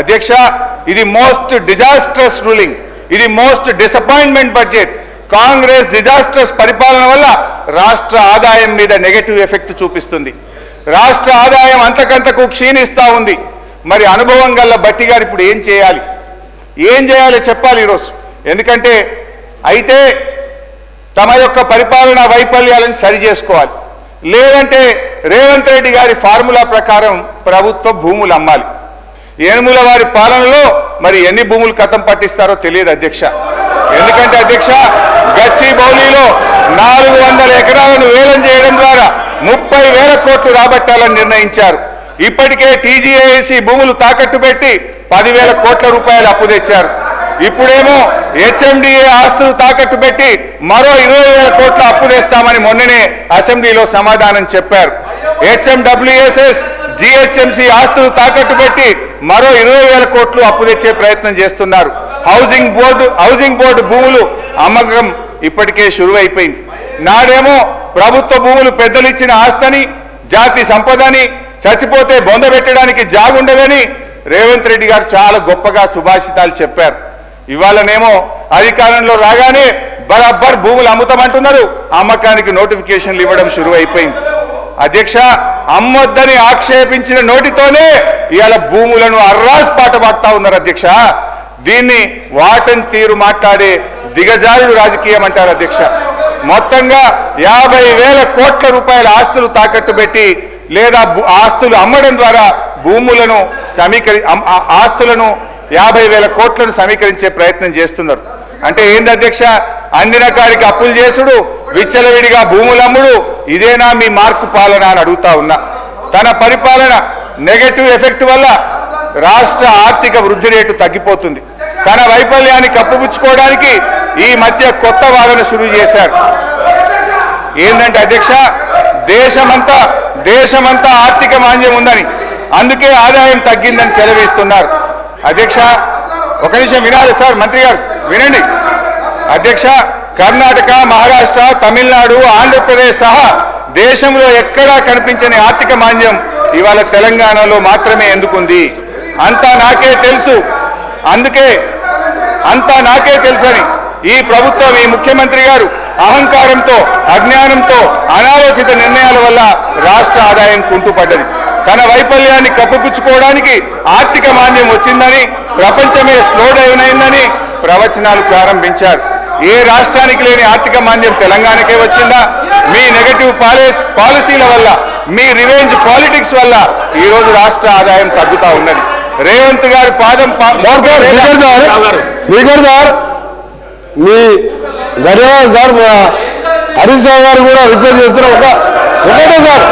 అధ్యక్ష, ఇది most disastrous ruling, ఇది most disappointment budget. Congress disastrous పరిపాలన వల్ల రాష్ట్ర ఆదాయం మీద నెగటివ్ ఎఫెక్ట్ చూపిస్తుంది. రాష్ట్ర ఆదాయం అంతకంతకు క్షీణిస్తూ ఉంది. మరి అనుభవం గల బట్టి గారు ఇప్పుడు ఏం చేయాలి చెప్పాలి ఈరోజు. ఎందుకంటే అయితే తమ యొక్క పరిపాలన వైఫల్యాలను సరి చేసుకోవాలి, లేదంటే రేవంత్ రెడ్డి గారి ఫార్ములా ప్రకారం ప్రభుత్వ భూములు అమ్మాలి. ఏనుముల వారి పాలనలో మరి ఎన్ని భూములు కథం పట్టిస్తారో తెలియదు అధ్యక్ష. ఎందుకంటే అధ్యక్ష, గచ్చిబౌలిలో 400 ఎకరాలను వేలం చేయడం ద్వారా 30,000 కోట్లు రాబట్టాలని నిర్ణయించారు. ఇప్పటికే టీజీఏసీ భూములు తాకట్టు పెట్టి 10,000 కోట్ల రూపాయలు అప్పు తెచ్చారు. ఇప్పుడేమో హెచ్ఎండిఏ ఆస్తులు తాకట్టు పెట్టి మరో 20,000 కోట్ల అప్పు తెస్తామని మొన్ననే అసెంబ్లీలో సమాధానం చెప్పారు. హెచ్ఎండబ్ల్యూఎస్ఎస్ జిహెచ్ఎంసీ ఆస్తులు తాకట్టు పెట్టి మరో 20,000 కోట్లు అప్పు తెచ్చే ప్రయత్నం చేస్తున్నారు. హౌసింగ్ బోర్డు భూములు అమ్మకం ఇప్పటికే షురువైపోయింది. నాడేమో ప్రభుత్వ భూములు పెద్దలు ఇచ్చిన ఆస్తని, జాతి సంపదని, చచ్చిపోతే బొంద పెట్టడానికి జాగుండదని రేవంత్ రెడ్డి గారు చాలా గొప్పగా సుభాషితాలు చెప్పారు. ఇవాళనేమో అధికారంలో రాగానే బరాబర్ భూములు అమ్ముతామంటున్నారు, అమ్మకానికి నోటిఫికేషన్లు ఇవ్వడం షురువైపోయింది. అధ్యక్ష, అమ్మొద్దని ఆక్షేపించిన నోటితోనే ఇవాళ భూములను అర్రాస్ పాట పాడుతా ఉన్నారు అధ్యక్ష. దీన్ని వాటన్ తీరు మాట్లాడే దిగజారుడు రాజకీయం అంటారు అధ్యక్ష. మొత్తంగా 50,000 కోట్ల రూపాయల ఆస్తులు తాకట్టు పెట్టి లేదా ఆస్తులు అమ్మడం ద్వారా భూములను ఆస్తులను 50,000 కోట్లను సమీకరించే ప్రయత్నం చేస్తున్నారు. అంటే ఏంది అధ్యక్ష, అందిన కాడికి అప్పులు చేసుడు, విచ్చలవిడిగా భూములమ్ముడు, ఇదేనా మీ మార్కు పాలన అని అడుగుతా ఉన్నా. తన పరిపాలన నెగటివ్ ఎఫెక్ట్ వల్ల రాష్ట్ర ఆర్థిక వృద్ధి రేటు తగ్గిపోతుంది. తన వైఫల్యాన్ని కప్పుపుచ్చుకోవడానికి ఈ మధ్య కొత్త వాదన శురు చేశారు. ఏంటంటే అధ్యక్ష, దేశమంతా ఆర్థిక మాంద్యం ఉందని, అందుకే ఆదాయం తగ్గిందని సెలవిస్తున్నారు. అధ్యక్ష, ఒక నిమిషం వినాలి సార్, మంత్రి గారు వినండి. అధ్యక్ష, కర్ణాటక, మహారాష్ట్ర, తమిళనాడు, ఆంధ్రప్రదేశ్ సహా దేశంలో ఎక్కడా కనిపించని ఆర్థిక మాంద్యం ఇవాళ తెలంగాణలో మాత్రమే ఎందుకుంది? అంతా నాకే తెలుసు, అందుకే అంతా నాకే తెలుసని ఈ ప్రభుత్వం, ఈ ముఖ్యమంత్రి గారు అహంకారంతో, అజ్ఞానంతో, అనాలోచిత నిర్ణయాల వల్ల రాష్ట్ర ఆదాయం కుంటుపడ్డది. తన వైఫల్యాన్ని కప్పుపుచ్చుకోవడానికి ఆర్థిక మాంద్యం వచ్చిందని, ప్రపంచమే స్లో డౌన్ అయిందని ప్రవచనాలు ప్రారంభించారు. ఏ రాష్ట్రానికి లేని ఆర్థిక మాంద్యం తెలంగాణకే వచ్చిందా? మీ నెగటివ్ పాలసీల వల్ల, మీ రివెంజ్ పాలిటిక్స్ వల్ల ఈరోజు రాష్ట్ర ఆదాయం తగ్గుతా ఉన్నది. రేవంత్ గారి పాదం స్పీకర్ సార్, మీ ధన్యవాదాలు సార్. హరీష్ రావు గారు కూడా రిక్వెస్ట్ చేస్తున్నారు. ఒకటే సార్,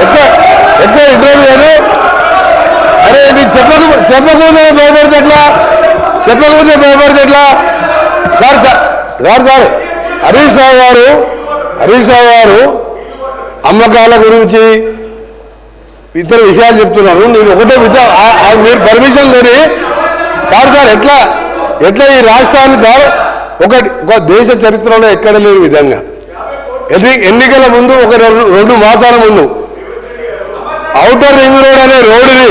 ఎక్కువ ఇంటర్వ్యూ అని, అరే మీరు చెప్పకపోతే భయపడితే ఎట్లా సార్. హరీష్ రావు గారు అమ్మకాల గురించి ఇతర విషయాలు చెప్తున్నారు. నేను ఒకటే మీరు పర్మిషన్ లేని సార్ ఎట్లా ఈ రాష్ట్రాన్ని సార్ ఒక దేశ చరిత్రలో ఎక్కడ లేని విధంగా ఎన్నికల ముందు ఒక 2 మాసాల ముందు ఔటర్ రింగ్ రోడ్ అనే రోడ్డుని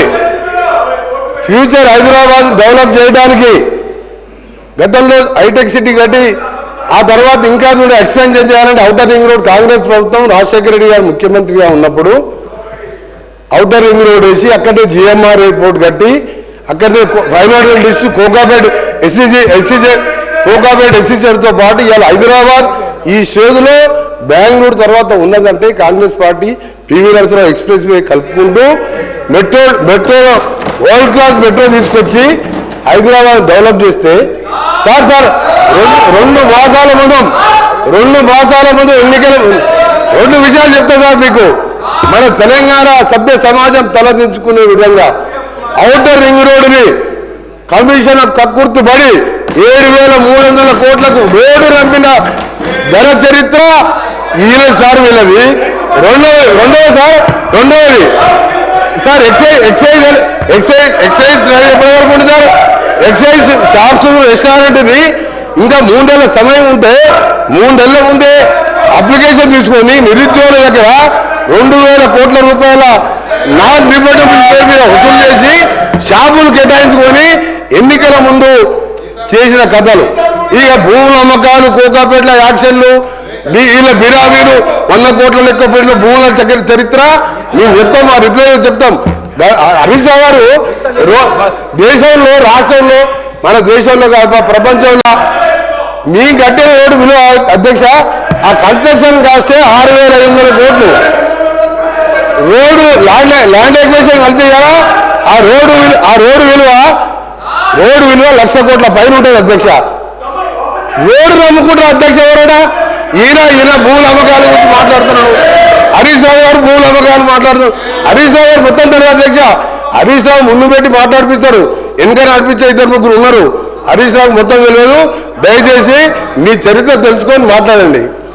ఫ్యూచర్ హైదరాబాద్ డెవలప్ చేయడానికి గతంలో హైటెక్ సిటీ కట్టి ఆ తర్వాత ఇంకా కూడా ఎక్స్పెన్షన్ చేయాలంటే ఔటర్ రింగ్ రోడ్ కాంగ్రెస్ ప్రభుత్వం రాజశేఖర రెడ్డి గారు ముఖ్యమంత్రిగా ఉన్నప్పుడు ఔటర్ రింగ్ రోడ్ వేసి అక్కడే జిఎంఆర్ ఎయిర్పోర్ట్ కట్టి అక్కడనే ఫైనాన్షియల్ డిస్ట్రిక్ట్ కోకాపేట్ ఎస్సీజెడ్తో పాటు ఇవాళ హైదరాబాద్ ఈ స్టేజ్లో బెంగళూరు తర్వాత ఉన్నదంటే Congress party PV Narasimha Rao expressway కలుపుకుంటూ మెట్రో వరల్డ్ క్లాస్ మెట్రో తీసుకొచ్చి హైదరాబాద్ డెవలప్ చేస్తే సార్ 2 మాసాల ముందు ఎన్నికల 2 విషయాలు చెప్తా సార్ మీకు. మన తెలంగాణ సభ్య సమాజం తలదించుకునే విధంగా ఔటర్ రింగ్ రోడ్డుని కమిషన్ కక్కుర్తు పడి 7,300 కోట్లకు రోడ్డు రంపిన ఘన చరిత్ర ఈయన సార్ వీళ్ళది. రెండవది సార్ ఎక్సైజ్ ఎప్పటివరకు సార్ ఎక్సైజ్ షాప్స్ రెస్టారెంట్ది ఇంకా 3 నెలల సమయం ఉంటే 3 నెలల ముందే అప్లికేషన్ తీసుకొని నిరుద్యోగుల దగ్గర 2,000 కోట్ల రూపాయల నాన్ రిఫండబుల్ పేరు మీద వసూలు చేసి షాపులు కేటాయించుకొని ముందు చేసిన కథలు. ఇక భూముల అమ్మకాలు, కోకాపేటల యాక్షన్లు, వీళ్ళ బిరామీలు 100 కోట్ల లెక్క పెట్టిన భూముల చరిత్ర మేము చెప్తాం, మా రిప్లై చెప్తాం. హరీష్ రావు గారు దేశంలో, రాష్ట్రంలో, మన దేశంలో కాదు ప్రపంచంలో మీ కట్టే ఓటు విలువ అధ్యక్ష, ఆ కన్స్ట్రక్షన్ కాస్తే 6,500 కోట్లు. రోడ్డు ల్యాండ్ ఎక్విజిషన్ కలితే కదా ఆ రోడ్డు విలువ 1,00,000 కోట్ల పైన ఉంటుంది అధ్యక్ష. రోడ్డు నమ్ముకుంటారు అధ్యక్ష. ఎవరైనా ఈయన భూముల అమ్మకాల గురించి మాట్లాడుతున్నాడు. హరీష్ రావు గారు భూముల అమ్మకాలు మాట్లాడుతున్నారు. హరీష్ రావు గారు మొత్తం తెలియదు అధ్యక్ష. హరీష్ రావు ముందు పెట్టి మాట్లాడిపిస్తారు, వెనక నడిపించే 2-3 ఉన్నారు. హరీష్ రావు మొత్తం తెలియదు. దయచేసి మీ చరిత్ర తెలుసుకొని మాట్లాడండి.